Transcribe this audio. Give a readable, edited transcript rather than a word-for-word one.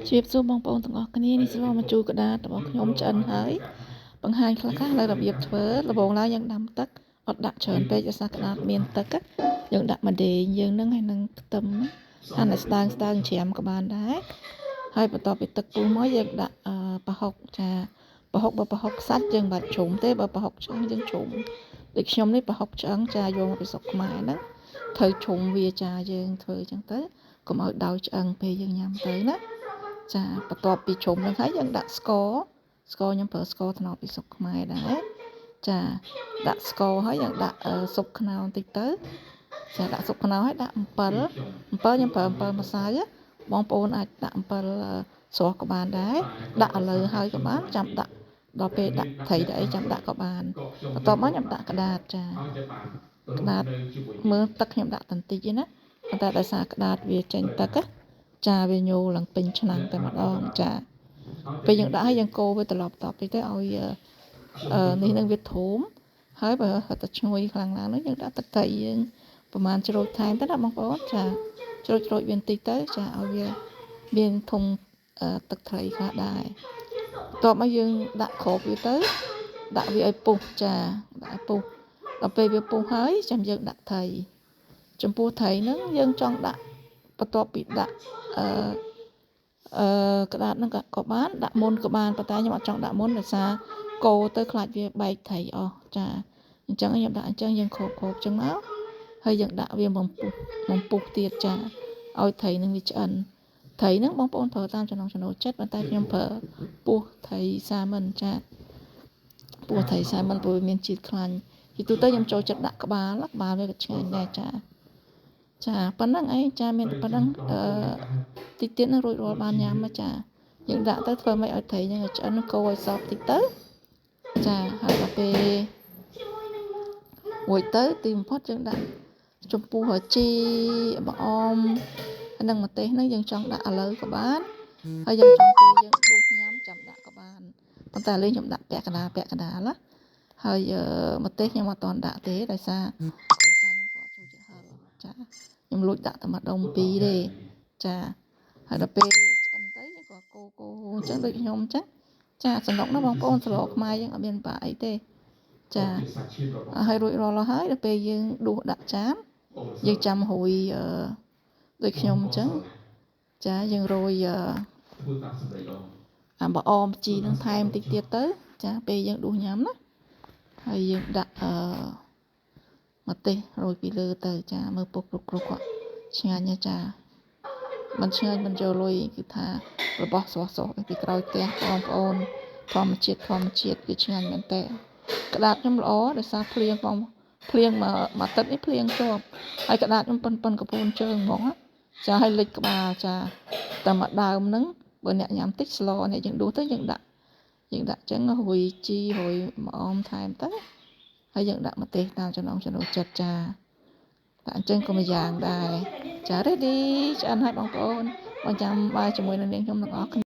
Chụp zoom bong bóngទាំងអស់គ្នានេះស្លោមកជួក្តាររបស់ខ្ញុំឆ្អិនហើយបង្ហាញខ្លះៗលើរបៀបធ្វើដំបូងឡើយយើងដាំទឹកអត់ដាក់ច្រើនពេកដោយសារក្តារមានទឹកយើងដាក់ម្ដេងយើងនឹងហើយនឹងខ្ទឹមហាន់ឲ្យស្ដើងច្រាមក៏បានដែរហើយបន្ទាប់ពីទឹកពុះមកយើងដាក់ប្រហុកចាប្រហុកបើប្រហុកសាច់យើងមិនបាច់ជ្រុំទេបើប្រហុកឆ្អឹងយើងជ្រុំដូចខ្ញុំនេះប្រហុកឆ្អឹងចាយកមកពីស្រុកខ្មែរហ្នឹងត្រូវជ្រុំវាចាយើងធ្វើអញ្ចឹងទៅកុំឲ្យដោយឆ្អឹងពេលយើងញ៉ាំទៅណាចាបន្ទាប់ពីជ្រុំនឹងហើយយើងដាក់ស្ករខ្ញុំប្រើស្ករត្នោតពីស្រុកខ្មែរដែរចាដាក់ស្ករហើយយើងដាក់ស៊ុបខ្នុរបន្តិចទៅចាដាក់ស៊ុបខ្នុរហើយដាក់អំពិលខ្ញុំប្រើអំពិលម្សៅបងប្អូនអាចដាក់អំពិលស្រស់ក៏បានដែរដាក់ឥឡូវហើយក៏បានចាំដាក់ដល់ពេលដាក់ត្រីទៅអីចាំដាក់ក៏បានបន្ទាប់មកខ្ញុំដាក់ក្តារចាក្តារមើលទឹកខ្ញុំដាក់បន្តិចទេណាប៉ុន្តែដោយសារក្តារវាចេញទឹកចាវាញោមឡើងពេញឆ្នាំងតែម្ដងចាពេលយើងដាក់ហើយយើងកូរវាត្រឡប់តទៅឲ្យនេះនឹងវាធំហើយបើតែឈ្ងុយខ្លាំងណាស់នោះយើងដាក់ទឹកត្រីយើងប្រហែលជ្រោចថែមទៅណាបងប្អូនចាជ្រោចវាបន្តិចទៅចាឲ្យវាមានធំទឹកត្រីខ្លះដែរបន្ទាប់មកយើងដាក់គ្របវាទៅដាក់វាឲ្យពុះចាដាក់ឲ្យពុះដល់ពេលវាពុះហើយចាំយើងដាក់ត្រីចំពោះត្រីហ្នឹងយើងចង់ដាក់បន្ទាប់ពីដាក់ក្តារហ្នឹងក៏បានដាក់មុនក៏បានប៉ុន្តែខ្ញុំអត់ចង់ដាក់មុនដោយសារកូរទៅខ្លាចវាបែកត្រីអស់ចាអញ្ចឹងខ្ញុំដាក់អញ្ចឹងយើងគ្របអញ្ចឹងមកហើយយើងដាក់វាបំពុះទៀតចាឲ្យត្រីនឹងវាឆ្អិនត្រីហ្នឹងបងប្អូនប្រើតាមចំណង់ចំណូលចិត្តប៉ុន្តែខ្ញុំប្រើពោះត្រីសាម៉ិនចាពោះត្រីសាម៉ិនព្រោះវាមានជាតិខ្លាញ់ពីទូទៅខ្ញុំចូលចិត្តដាក់ក្បាលវាក៏ឆ្ងាញ់ដែរចាប៉ុណ្ណឹងឯងចាមានតែប៉ុណ្ណឹងតិចទៀតនឹងរួចរាល់បានញ៉ាំចាយើងដាក់ទៅធ្វើម៉េចឲ្យត្រីហ្នឹងឆ្អិនកូរឲ្យសព្វតិចទៅចាហើយដល់ពេលរួចទៅទីបំផុតយើងដាក់ចំពោះជីបង្អមនិងម្ទេសហ្នឹងយើងចង់ដាក់ឥឡូវក៏បានហើយយើងចង់ពេលយើងដួសញ៉ាំចាំដាក់ក៏បានប៉ុន្តែឥឡូវខ្ញុំដាក់ពាក់កណ្ដាលណាហើយម្ទេសខ្ញុំអត់ទាន់ដាក់ទេដោយសារគ្រូសាខ្ញុំគាត់ចូលចិត្តហឹរចាខ្ញុំលួចដាក់តែម្ដុំពីរទេចាហើយដល់ពេលឆ្អិនទៅយើងក៏កូរអញ្ចឹងដូចខ្ញុំអញ្ចឹងចាសំណុកនោះបងប្អូនស្រុកខ្មែរយើងអត់មានបាក់អីទេចាហើយរួចរាល់ហើយដល់ពេលយើងដួសដាក់ចានយើងចាំរួយដូចខ្ញុំអញ្ចឹងចាយើងរោយអាបអមជីនឹងថែមតិចទៀតទៅចាពេលយើងដួសញ៉ាំណាហើយយើងដាក់ម្ទេសរោយពីលើទៅចាមើលពុកគាត់ឆ្ងាញ់ណាស់ចាមិនឆ្ងាញ់មិនយកលុយគឺថារបស់ស្រស់ពីក្រោយផ្ទះបងប្អូនធម្មជាតិវាឆ្ងាញ់មែនតើក្តារខ្ញុំល្អដោយសារភ្លៀងមួយទឹកនេះភ្លៀងជាប់ហើយក្តារខ្ញុំប៉ុនកពូនជើងហ្មងចាឲ្យលិចក្បាលចាតែមួយដើមហ្នឹងបើអ្នកញ៉ាំតិចស្លនេះយើងដួសទៅយើងដាក់ចឹងរួយជីរួយម្អមថែមទៅហើយយើងដាក់ម្ទេសតាមចំណង់ចំណូលចិត្តចាដាក់អញ្ចឹងក៏មួយយ៉ាងដែរចា ready ឆ្អិនហើយបងប្អូនចាំបាយជាមួយនឹងនាងខ្ញុំទាំងអស់